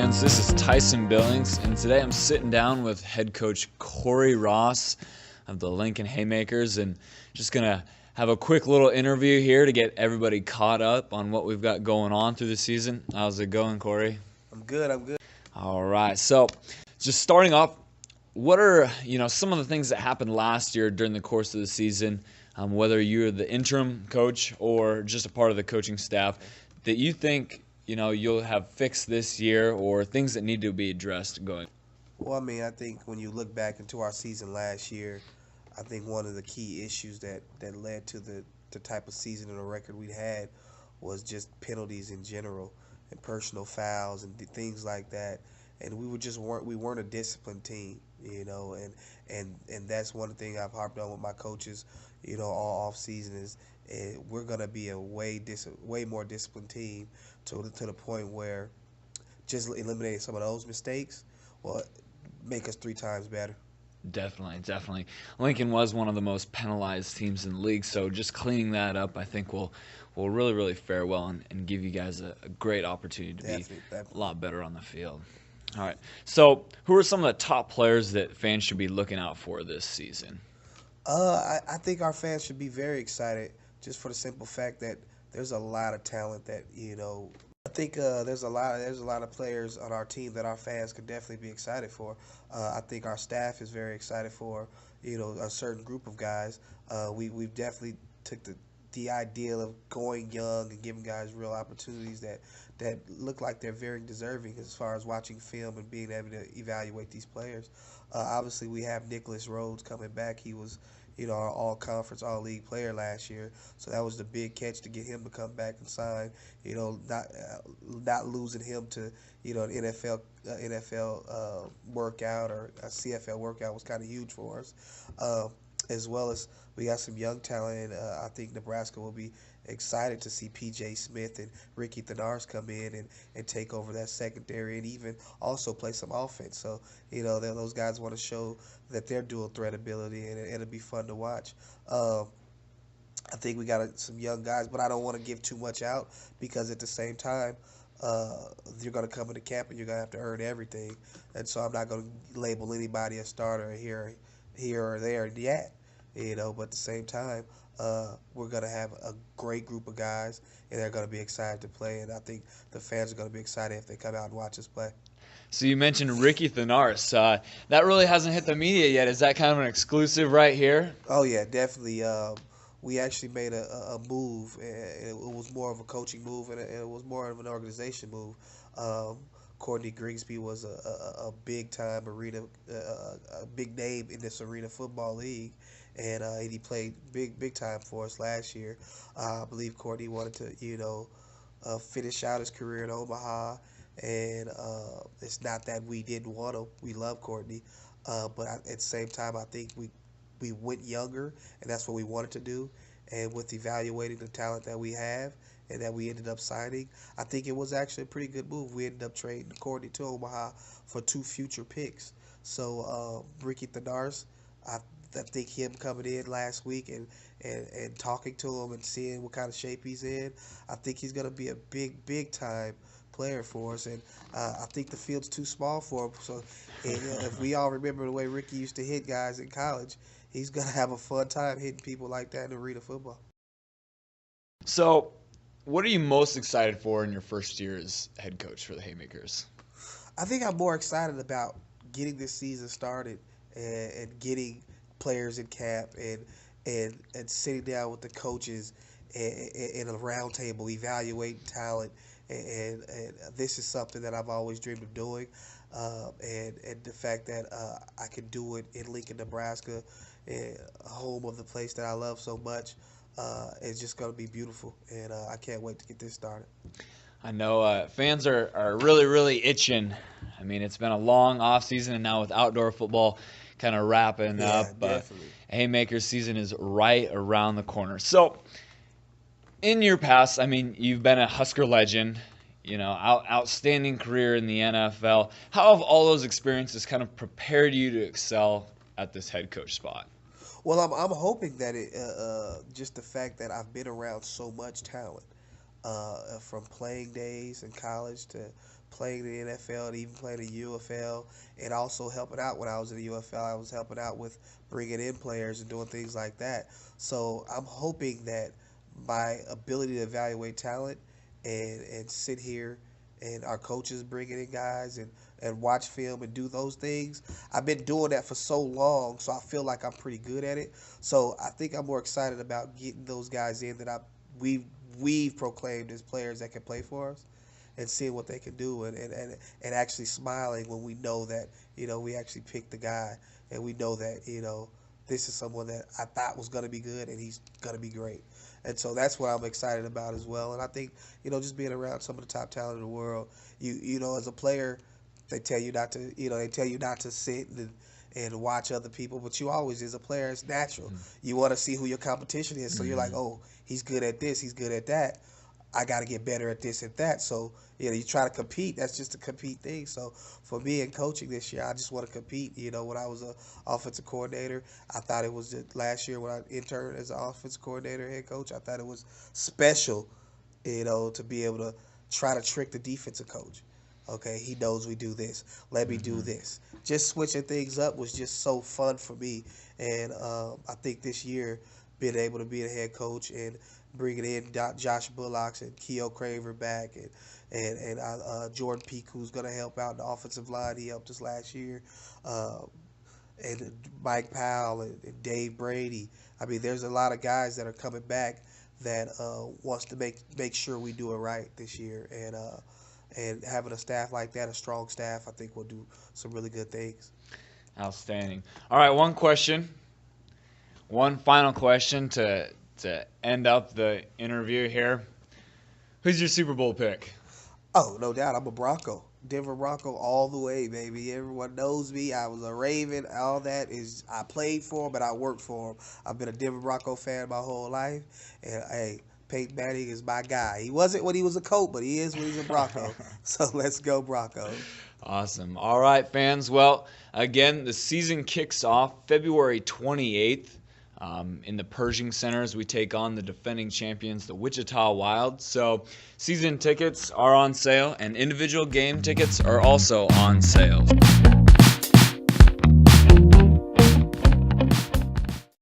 fans. This is Tyson Billings, and today I'm sitting down with head coach Cory Ross of the Lincoln Haymakers, and just going to have a quick little interview here to get everybody caught up on what we've got going on through the season. How's it going, Cory? I'm good. All right. So just starting off, what are some of the things that happened last year during the course of the season, whether you're the interim coach or just a part of the coaching staff, that you think you'll have fixed this year, or things that need to be addressed going? Well, I think when you look back into our season last year, I think one of the key issues that led to the type of season and the record we had was just penalties in general and personal fouls and things like that. And we weren't a disciplined team, and that's one thing I've harped on with my coaches, all off season is we're gonna be a way more disciplined team to the point where just eliminating some of those mistakes will make us 3 times better. Definitely. Lincoln was one of the most penalized teams in the league, so just cleaning that up, I think will really fare well and give you guys a great opportunity to be a lot better on the field. All right. So, who are some of the top players that fans should be looking out for this season? I think our fans should be very excited, just for the simple fact that there's a lot of talent that I think there's a lot of players on our team that our fans could definitely be excited for. I think our staff is very excited for a certain group of guys. We've definitely took the idea of going young and giving guys real opportunities that look like they're very deserving as far as watching film and being able to evaluate these players. Obviously, we have Nicholas Rhodes coming back. He was our all-conference, all-league player last year. So that was the big catch to get him to come back and sign. Not losing him to an NFL workout or a CFL workout was kind of huge for us. As well as we got some young talent. I think Nebraska will be excited to see P.J. Smith and Ricky Thenars come in and take over that secondary and even also play some offense. So, those guys want to show that they're dual threat ability, and it'll be fun to watch. I think we got some young guys, but I don't want to give too much out because at the same time, you're going to come into camp and you're going to have to earn everything. And so I'm not going to label anybody a starter here or there yet. But at the same time, we're going to have a great group of guys, and they're going to be excited to play. And I think the fans are going to be excited if they come out and watch us play. So you mentioned Ricky Thenars. That really hasn't hit the media yet. Is that kind of an exclusive right here? Oh, yeah, definitely. We actually made a move. It was more of a coaching move, and it was more of an organization move. Courtney Grigsby was a big-time arena, a big name in this arena football league, and he played big time for us last year. I believe Courtney wanted to, finish out his career in Omaha, and it's not that we didn't want him. We love Courtney, but at the same time, I think we went younger, and that's what we wanted to do. And with evaluating the talent that we have and that we ended up signing, I think it was actually a pretty good move. We ended up trading Courtney to Omaha for 2 future picks. So Ricky Thenars, I think him coming in last week and talking to him and seeing what kind of shape he's in, I think he's going to be a big time player for us. And I think the field's too small for him. So if we all remember the way Ricky used to hit guys in college, he's going to have a fun time hitting people like that in arena football. So, what are you most excited for in your first year as head coach for the Haymakers? I think I'm more excited about getting this season started and getting players in camp and sitting down with the coaches in a round table, evaluating talent. And this is something that I've always dreamed of doing. And the fact that I can do it in Lincoln, Nebraska, home of the place that I love so much, is just going to be beautiful. And I can't wait to get this started. I know fans are really itching. I mean, it's been a long off season, and now with outdoor football kind of wrapping up, definitely. Haymakers season is right around the corner. So, in your past, I mean, you've been a Husker legend, outstanding career in the NFL. How have all those experiences kind of prepared you to excel at this head coach spot? Well, I'm hoping that just the fact that I've been around so much talent, from playing days in college to playing in the NFL and even playing in the UFL, and also helping out when I was in the UFL. I was helping out with bringing in players and doing things like that. So I'm hoping that my ability to evaluate talent and sit here and our coaches bringing in guys and watch film and do those things. I've been doing that for so long, so I feel like I'm pretty good at it. So I think I'm more excited about getting those guys in that we've proclaimed as players that can play for us, and seeing what they can do, and actually smiling when we know that, we actually picked the guy, and we know that, this is someone that I thought was going to be good, and he's going to be great. And so that's what I'm excited about as well. And I think, just being around some of the top talent in the world, as a player, they tell you not to sit and watch other people, but you always, as a player, it's natural. You want to see who your competition is, so you're like, oh, he's good at this, he's good at that. I got to get better at this and that. So, you try to compete. That's just a compete thing. So, for me in coaching this year, I just want to compete. When I was an offensive coordinator, I thought it was last year when I interned as an offensive coordinator, head coach, I thought it was special, to be able to try to trick the defensive coach. Okay, he knows we do this. Let me do this. Just switching things up was just so fun for me. And I think this year, being able to be a head coach and bringing in Josh Bullocks and Keo Craver back, and Jordan Peak, who's going to help out in the offensive line. He helped us last year. And Mike Powell and Dave Brady. I mean, there's a lot of guys that are coming back that wants to make sure we do it right this year. And having a staff like that, a strong staff, I think will do some really good things. Outstanding. All right, one final question to end up the interview here. Who's your Super Bowl pick? Oh, no doubt. I'm a Bronco. Denver Bronco all the way, baby. Everyone knows me. I was a Raven. All that is, I played for them, but I worked for them. I've been a Denver Bronco fan my whole life. And, hey, Peyton Manning is my guy. He wasn't when he was a Colt, but he is when he's a Bronco. So let's go Broncos. Awesome. All right, fans. Well, again, the season kicks off February 28th. In the Pershing Center as we take on the defending champions, the Wichita Wild. So season tickets are on sale, and individual game tickets are also on sale.